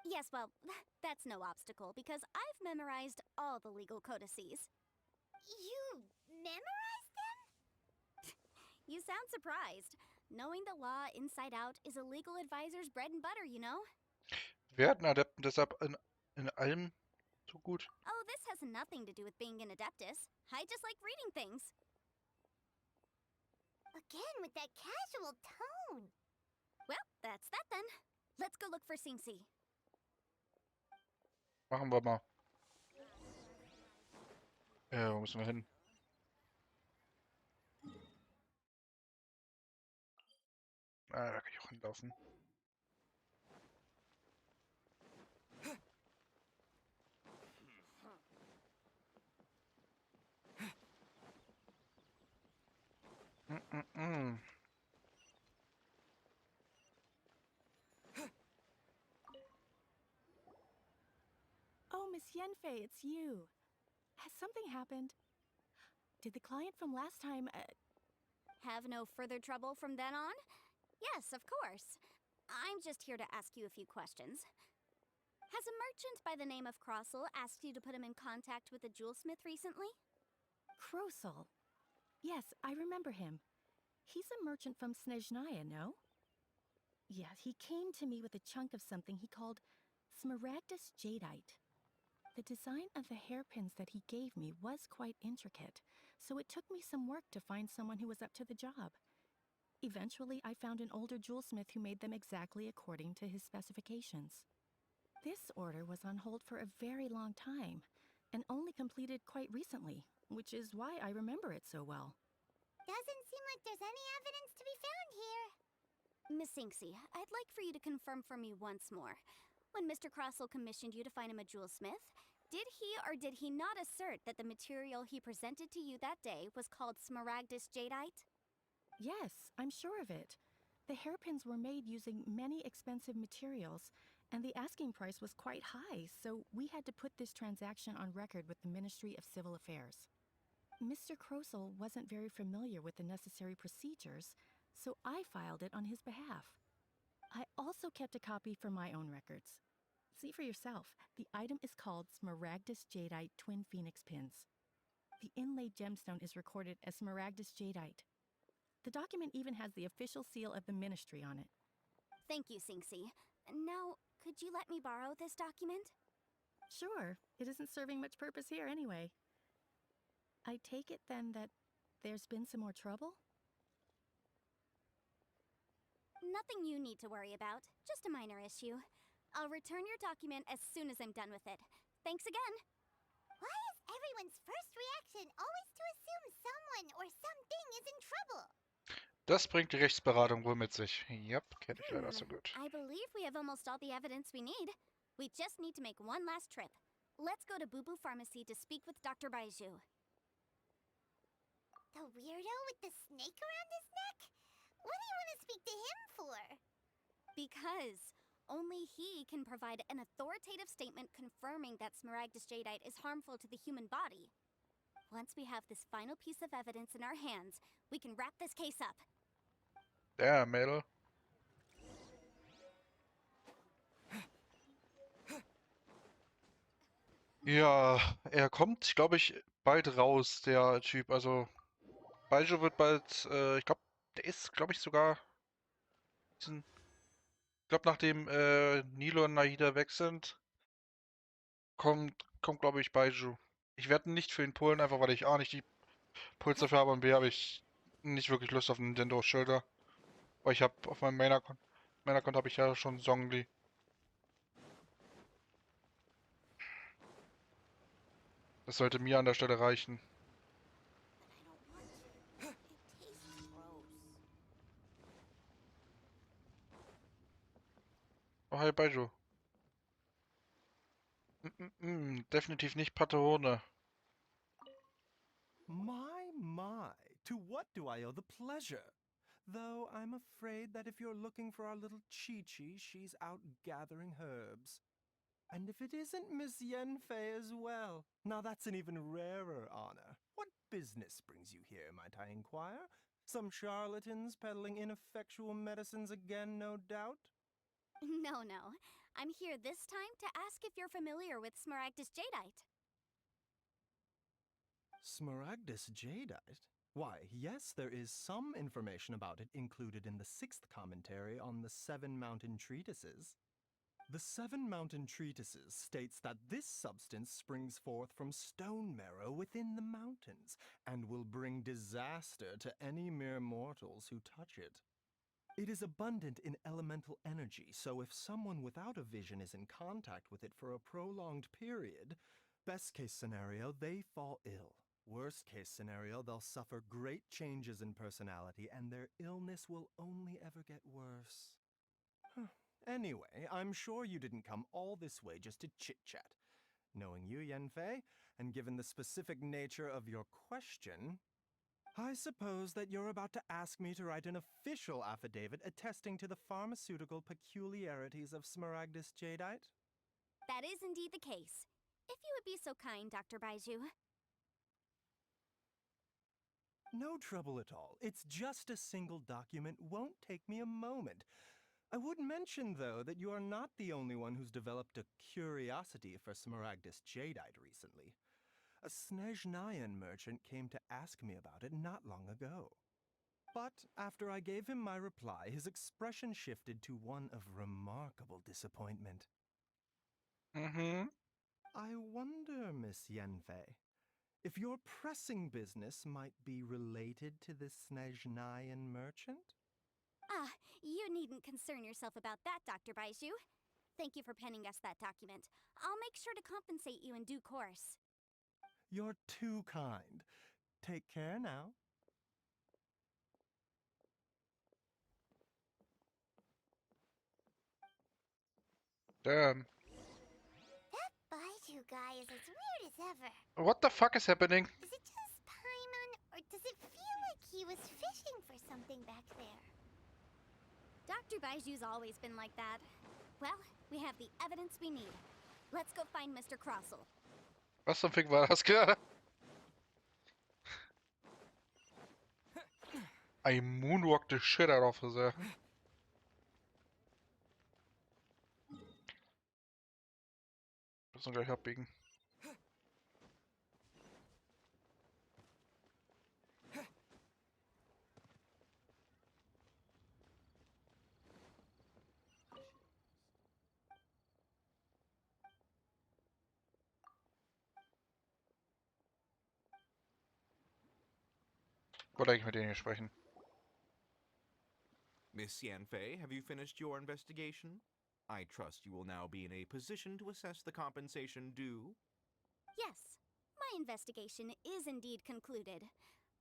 Yes, well, that's no obstacle because I've memorized all the legal codices. You memorized them? You sound surprised. Knowing the law inside out is a legal advisor's bread and butter, you know? Werden Adepten deshalb in allem so gut? Oh, this has nothing to do with being an adeptus. I just like reading things. Again with that casual tone. Well, that's that then. Let's go look for Singsi. Machen wir mal. Wo müssen wir hin? Ah, da kann ich auch hinlaufen. Mm-mm-mm. Oh, Miss Yenfei, it's you. Has something happened? Did the client from last time, Have no further trouble from then on? Yes, of course. I'm just here to ask you a few questions. Has a merchant by the name of Krosl asked you to put him in contact with a jewelsmith recently? Krosl? Yes, I remember him. He's a merchant from Snezhnaya, no? Yeah, he came to me with a chunk of something he called Smaragdus Jadeite. The design of the hairpins that he gave me was quite intricate, so it took me some work to find someone who was up to the job. Eventually, I found an older jewelsmith who made them exactly according to his specifications. This order was on hold for a very long time, and only completed quite recently, which is why I remember it so well. Doesn't seem like there's any evidence to be found here. Miss Inksy, I'd like for you to confirm for me once more. When Mr. Krosl commissioned you to find him a jewelsmith, did he or did he not assert that the material he presented to you that day was called Smaragdus Jadeite? Yes, I'm sure of it. The hairpins were made using many expensive materials, and the asking price was quite high, so we had to put this transaction on record with the Ministry of Civil Affairs. Mr. Krosl wasn't very familiar with the necessary procedures, so I filed it on his behalf. I also kept a copy for my own records. See for yourself, the item is called Smaragdus Jadeite Twin Phoenix Pins. The inlaid gemstone is recorded as Smaragdus Jadeite. The document even has the official seal of the ministry on it. Thank you, Sinksy. Now, could you let me borrow this document? Sure, it isn't serving much purpose here anyway. I take it then that there's been some more trouble? Nothing you need to worry about, just a minor issue. I'll return your document as soon as I'm done with it. Thanks again. Why is everyone's first reaction always to assume someone or something is in trouble? Das bringt die Rechtsberatung wohl mit sich. Yep, kenne ich leider so gut. I believe we have almost all the evidence we need. We just need to make one last trip. Let's go to Boo Boo Pharmacy to speak with Dr. Baiju. The weirdo with the snake around his neck? What do you want to speak to him for? Because only he can provide an authoritative statement confirming that Smaragdus Jadeite is harmful to the human body. Once we have this final piece of evidence in our hands, we can wrap this case up. Der Mädel. Ja, er kommt, glaube ich, bald raus, der Typ. Also, Baijo wird bald, ich glaube, der ist, glaube ich, sogar diesen, ich glaube, nachdem Nilo und Nahida weg sind, kommt, glaube ich, Baijo. Ich werde nicht für ihn pullen, einfach weil ich A nicht die Puls dafür habe und B habe ich nicht wirklich Lust auf einen Nintendo Schilder. Weil ich habe auf meinem Main-Account habe ich ja schon Zhongli. Das sollte mir an der Stelle reichen. But I don't want to. It tastes gross. Oh, hi Baijo. Definitiv nicht Patehone. My, to what do I owe the pleasure? Though I'm afraid that if you're looking for our little Chi-Chi, she's out gathering herbs. And if it isn't Miss Yenfei as well, now that's an even rarer honor. What business brings you here, might I inquire? Some charlatans peddling ineffectual medicines again, no doubt? No, no. I'm here this time to ask if you're familiar with Smaragdus Jadeite. Smaragdus Jadeite? Why, yes, there is some information about it included in the 6th commentary on the 7 Mountain Treatises. The 7 Mountain Treatises states that this substance springs forth from stone marrow within the mountains, and will bring disaster to any mere mortals who touch it. It is abundant in elemental energy, so if someone without a vision is in contact with it for a prolonged period, best case scenario, they fall ill. Worst case scenario, they'll suffer great changes in personality, and their illness will only ever get worse. Anyway, I'm sure you didn't come all this way just to chit-chat. Knowing you, Yanfei, and given the specific nature of your question, I suppose that you're about to ask me to write an official affidavit attesting to the pharmaceutical peculiarities of Smaragdus Jadeite? That is indeed the case. If you would be so kind, Dr. Baiju. No trouble at all. It's just a single document, won't take me a moment. I would mention, though, that you are not the only one who's developed a curiosity for Smaragdus Jadeite recently. A Snezhnayan merchant came to ask me about it not long ago. But after I gave him my reply, his expression shifted to one of remarkable disappointment. Mm-hmm. I wonder, Miss Yanfei, if your pressing business might be related to this Snezhnayan merchant? Ah, you needn't concern yourself about that, Dr. Baiju. Thank you for penning us that document. I'll make sure to compensate you in due course. You're too kind. Take care now. Damn. That Baiju guy is as weird as ever. What the fuck is happening? Is it just Paimon, or does it feel like he was fishing for something back there? Dr. Baiju's always been like that. Well, we have the evidence we need. Let's go find Mr. Krosl. Was zum Fick war das gerade? I moonwalked the shit out of her there. Müssen gleich abbiegen. Wollte eigentlich mit denen hier sprechen. Miss Yanfei, have you finished your investigation? I trust you will now be in a position to assess the compensation due. Yes, my investigation is indeed concluded.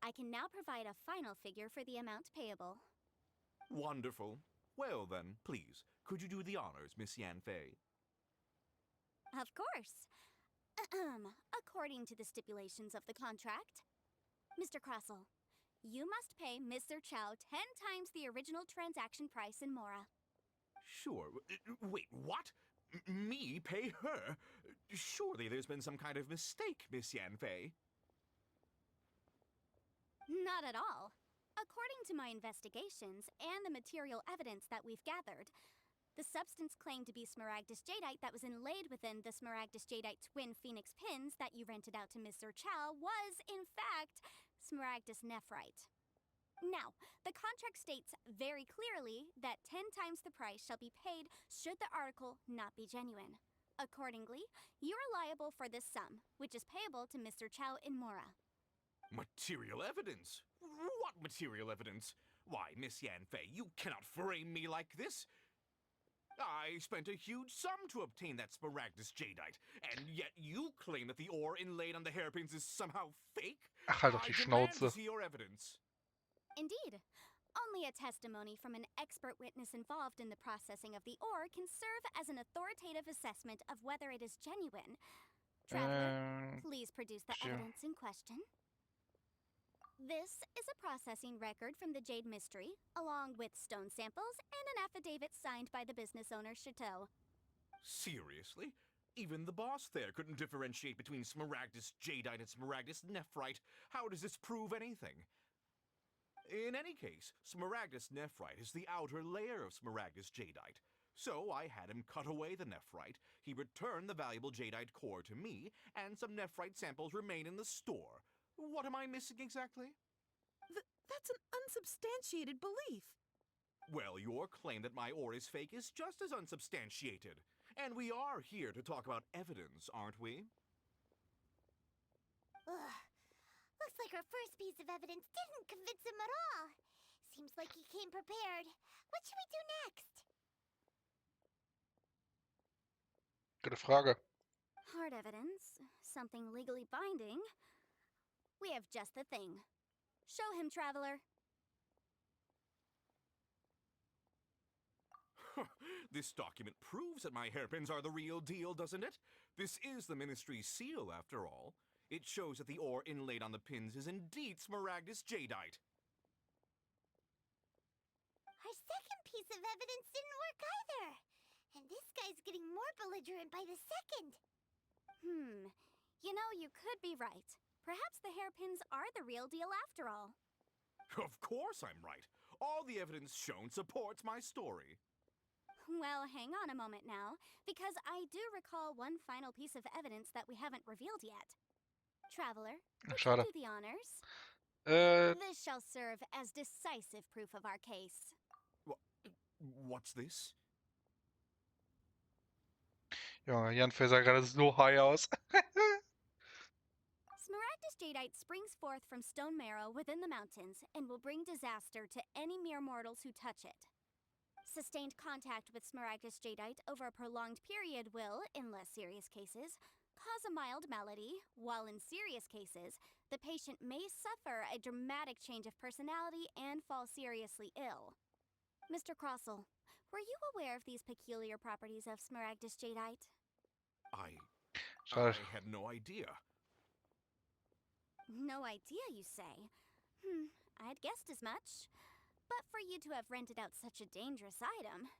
I can now provide a final figure for the amount payable. Wonderful. Well then, please, could you do the honors, Miss Yanfei? Of course. According to the stipulations of the contract, Mr. Krosl, you must pay Mr. Chow 10 times the original transaction price in Mora. Sure. Wait, what? Me pay her? Surely there's been some kind of mistake, Miss Yanfei. Not at all. According to my investigations and the material evidence that we've gathered, the substance claimed to be Smaragdus Jadeite that was inlaid within the Smaragdus Jadeite twin phoenix pins that you rented out to Mr. Chow was, in fact, Smaragdus Nephrite. Now, the contract states very clearly that 10 times the price shall be paid should the article not be genuine. Accordingly, you are liable for this sum, which is payable to Mr. Chow in Mora. Material evidence? What material evidence? Why, Miss Yanfei, you cannot frame me like this. I spent a huge sum to obtain that Smaragdus Jadeite, and yet you claim that the ore inlaid on the hairpins is somehow fake? Ach, halt doch I die demand to Schnauze. see your evidence. Indeed. Only a testimony from an expert witness involved in the processing of the ore can serve as an authoritative assessment of whether it is genuine. Traveler, please produce the sure. evidence in question. This is a processing record from the Jade Mystery, along with stone samples and an affidavit signed by the business owner, Chateau. Seriously? Even the boss there couldn't differentiate between Smaragdus Jadeite and Smaragdus Nephrite. How does this prove anything? In any case, Smaragdus Nephrite is the outer layer of Smaragdus Jadeite. So I had him cut away the nephrite, he returned the valuable jadeite core to me, and some nephrite samples remain in the store. What am I missing exactly? That's an unsubstantiated belief. Well, your claim that my ore is fake is just as unsubstantiated. And we are here to talk about evidence, aren't we? Ugh. Looks like our first piece of evidence didn't convince him at all. Seems like he came prepared. What should we do next? Gute Frage. Hard evidence, something legally binding. We have just the thing. Show him, Traveler. This document proves that my hairpins are the real deal, doesn't it? This is the Ministry's seal, after all. It shows that the ore inlaid on the pins is indeed smaragdus jadeite. Our second piece of evidence didn't work either. And this guy's getting more belligerent by the second. You know, you could be right. Perhaps the hairpins are the real deal after all. Of course I'm right. All the evidence shown supports my story. Well, hang on a moment now, because I do recall one final piece of evidence that we haven't revealed yet. Traveler, would you Schade. do the honors? This shall serve as decisive proof of our case. What's this? Junge, Jan Fell sah gerade so high aus. Smaragdus jadeite springs forth from stone marrow within the mountains and will bring disaster to any mere mortals who touch it. Sustained contact with smaragdus jadeite over a prolonged period will, in less serious cases, cause a mild malady, while in serious cases, the patient may suffer a dramatic change of personality and fall seriously ill. Mr. Krosl, were you aware of these peculiar properties of smaragdus jadeite? I Schade. had no idea. No idea, you say? I'd guessed as much. But for you to have rented out such a dangerous item...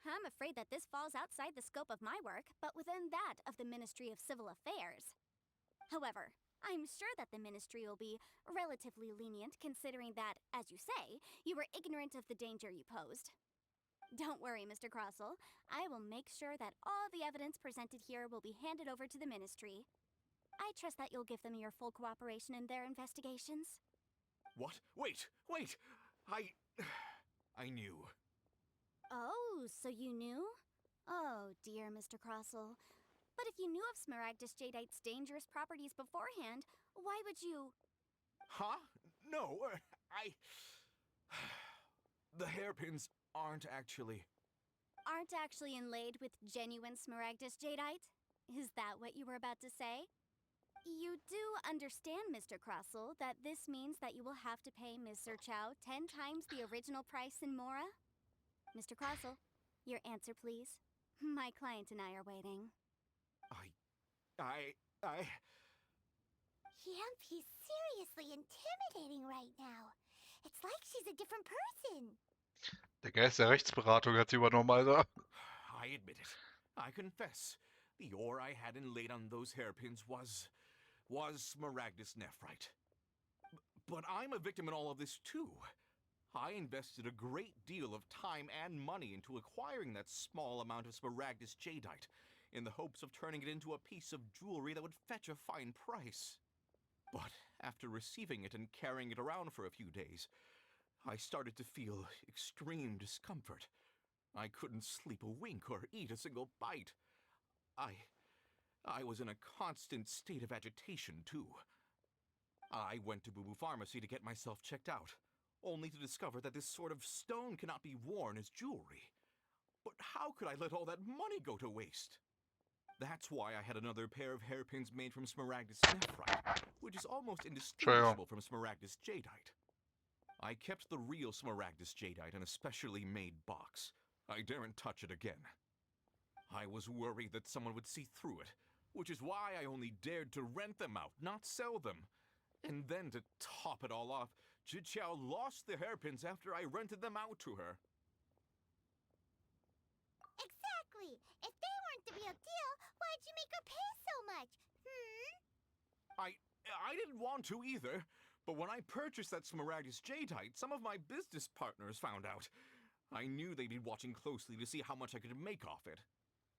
I'm afraid that this falls outside the scope of my work, but within that of the Ministry of Civil Affairs. However, I'm sure that the Ministry will be relatively lenient considering that, as you say, you were ignorant of the danger you posed. Don't worry, Mr. Krosl. I will make sure that all the evidence presented here will be handed over to the Ministry. I trust that you'll give them your full cooperation in their investigations. What? Wait! I knew. Oh, so you knew? Oh, dear Mr. Krosl. But if you knew of smaragdus jadeite's dangerous properties beforehand, why would you... Huh? No, The hairpins aren't actually inlaid with genuine smaragdus jadeite? Is that what you were about to say? You do understand, Mr. Krosl, that this means that you will have to pay Ms. Sirchow 10 times the original price in Mora? Mr. Krosl, your answer, please. My client and I are waiting. Yep, he's seriously intimidating right now. It's like she's a different person. Der Geist der Rechtsberatung hat sie übernommen, Alter. I admit it. I confess. The ore I had inlaid on those hairpins was smaragdus nephrite. But I'm a victim in all of this too. I invested a great deal of time and money into acquiring that small amount of smaragdus jadeite, in the hopes of turning it into a piece of jewelry that would fetch a fine price. But after receiving it and carrying it around for a few days, I started to feel extreme discomfort. I couldn't sleep a wink or eat a single bite. I was in a constant state of agitation, too. I went to Boo Boo Pharmacy to get myself checked out, only to discover that this sort of stone cannot be worn as jewelry. But how could I let all that money go to waste? That's why I had another pair of hairpins made from smaragdus nephrite, which is almost indistinguishable from smaragdus jadeite. I kept the real smaragdus jadeite in a specially made box. I daren't touch it again. I was worried that someone would see through it, which is why I only dared to rent them out, not sell them. And then to top it all off, Jiqiao lost the hairpins after I rented them out to her. Exactly. If they weren't the real deal, why'd you make her pay so much? I didn't want to either, but when I purchased that smaragdus jadeite, some of my business partners found out. I knew they'd be watching closely to see how much I could make off it.